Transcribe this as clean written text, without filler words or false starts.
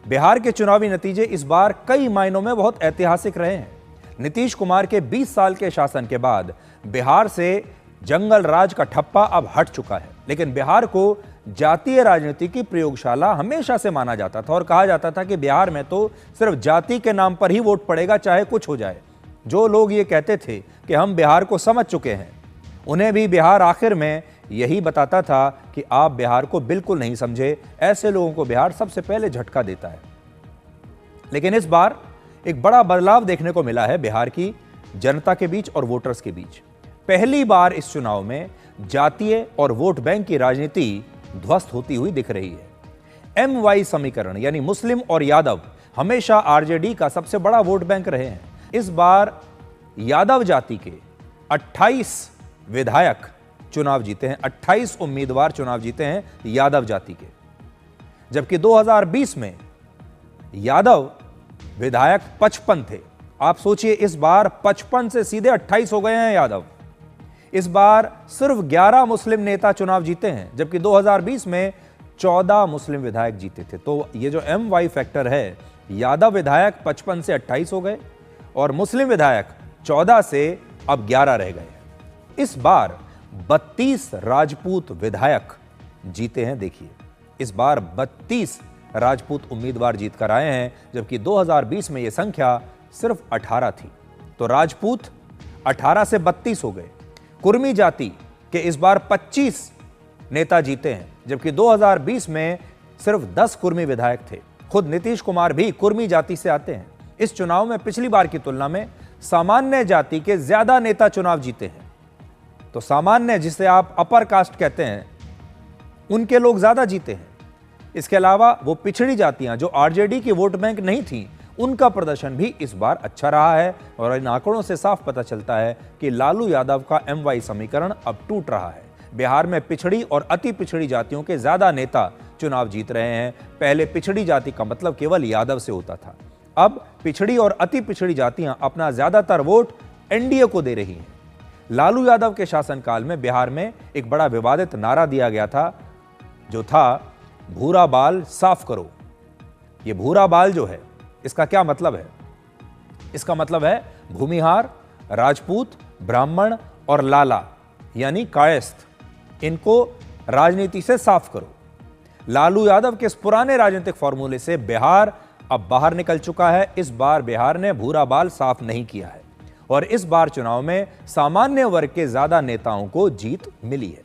बिहार के चुनावी नतीजे इस बार कई मायनों में बहुत ऐतिहासिक रहे हैं। नीतीश कुमार के 20 साल के शासन के बाद बिहार से जंगल राज का ठप्पा अब हट चुका है, लेकिन बिहार को जातीय राजनीति की प्रयोगशाला हमेशा से माना जाता था और कहा जाता था कि बिहार में तो सिर्फ जाति के नाम पर ही वोट पड़ेगा, चाहे कुछ हो जाए। जो लोग ये कहते थे कि हम बिहार को समझ चुके हैं, उन्हें भी बिहार आखिर में यही बताता था कि आप बिहार को बिल्कुल नहीं समझे। ऐसे लोगों को बिहार सबसे पहले झटका देता है। लेकिन इस बार एक बड़ा बदलाव देखने को मिला है बिहार की जनता के बीच और वोटर्स के बीच। पहली बार इस चुनाव में जातीय और वोट बैंक की राजनीति ध्वस्त होती हुई दिख रही है। MY समीकरण यानी मुस्लिम और यादव हमेशा RJD का सबसे बड़ा वोट बैंक रहे हैं। इस बार यादव जाति के 28 विधायक चुनाव जीते हैं, 28 उम्मीदवार चुनाव जीते हैं यादव जाति के, जबकि 2020 में यादव विधायक 55 थे। आप सोचिए, इस बार 55 से सीधे 28 हो गए हैं यादव। इस बार सिर्फ 11 मुस्लिम नेता चुनाव जीते हैं, जबकि 2020 में 14 मुस्लिम विधायक जीते थे। तो ये जो MY फैक्टर है, यादव विधायक 55 से 28 हो गए और मुस्लिम विधायक 14 से अब 11 रह गए। इस बार 32 राजपूत विधायक जीते हैं। देखिए, इस बार 32 राजपूत उम्मीदवार जीत कर आए हैं, जबकि 2020 में यह संख्या सिर्फ 18 थी। तो राजपूत 18 से 32 हो गए। कुर्मी जाति के इस बार 25 नेता जीते हैं, जबकि 2020 में सिर्फ 10 कुर्मी विधायक थे। खुद नीतीश कुमार भी कुर्मी जाति से आते हैं। इस चुनाव में पिछली बार की तुलना में सामान्य जाति के ज्यादा नेता चुनाव जीते हैं। तो सामान्य, जिसे आप अपर कास्ट कहते हैं, उनके लोग ज्यादा जीते हैं। इसके अलावा वो पिछड़ी जातियां जो RJD की वोट बैंक नहीं थी, उनका प्रदर्शन भी इस बार अच्छा रहा है। और इन आंकड़ों से साफ पता चलता है कि लालू यादव का MY समीकरण अब टूट रहा है। बिहार में पिछड़ी और अति पिछड़ी जातियों के ज्यादा नेता चुनाव जीत रहे हैं। पहले पिछड़ी जाति का मतलब केवल यादव से होता था, अब पिछड़ी और अति पिछड़ी जातियां अपना ज्यादातर वोट NDA को दे रही हैं। लालू यादव के शासनकाल में बिहार में एक बड़ा विवादित नारा दिया गया था, जो था भूरा बाल साफ करो। ये भूरा बाल जो है, इसका क्या मतलब है? इसका मतलब है भूमिहार, राजपूत, ब्राह्मण और लाला यानी कायस्थ, इनको राजनीति से साफ करो। लालू यादव के इस पुराने राजनीतिक फॉर्मूले से बिहार अब बाहर निकल चुका है। इस बार बिहार ने भूरा बाल साफ नहीं किया है और इस बार चुनाव में सामान्य वर्ग के ज्यादा नेताओं को जीत मिली है।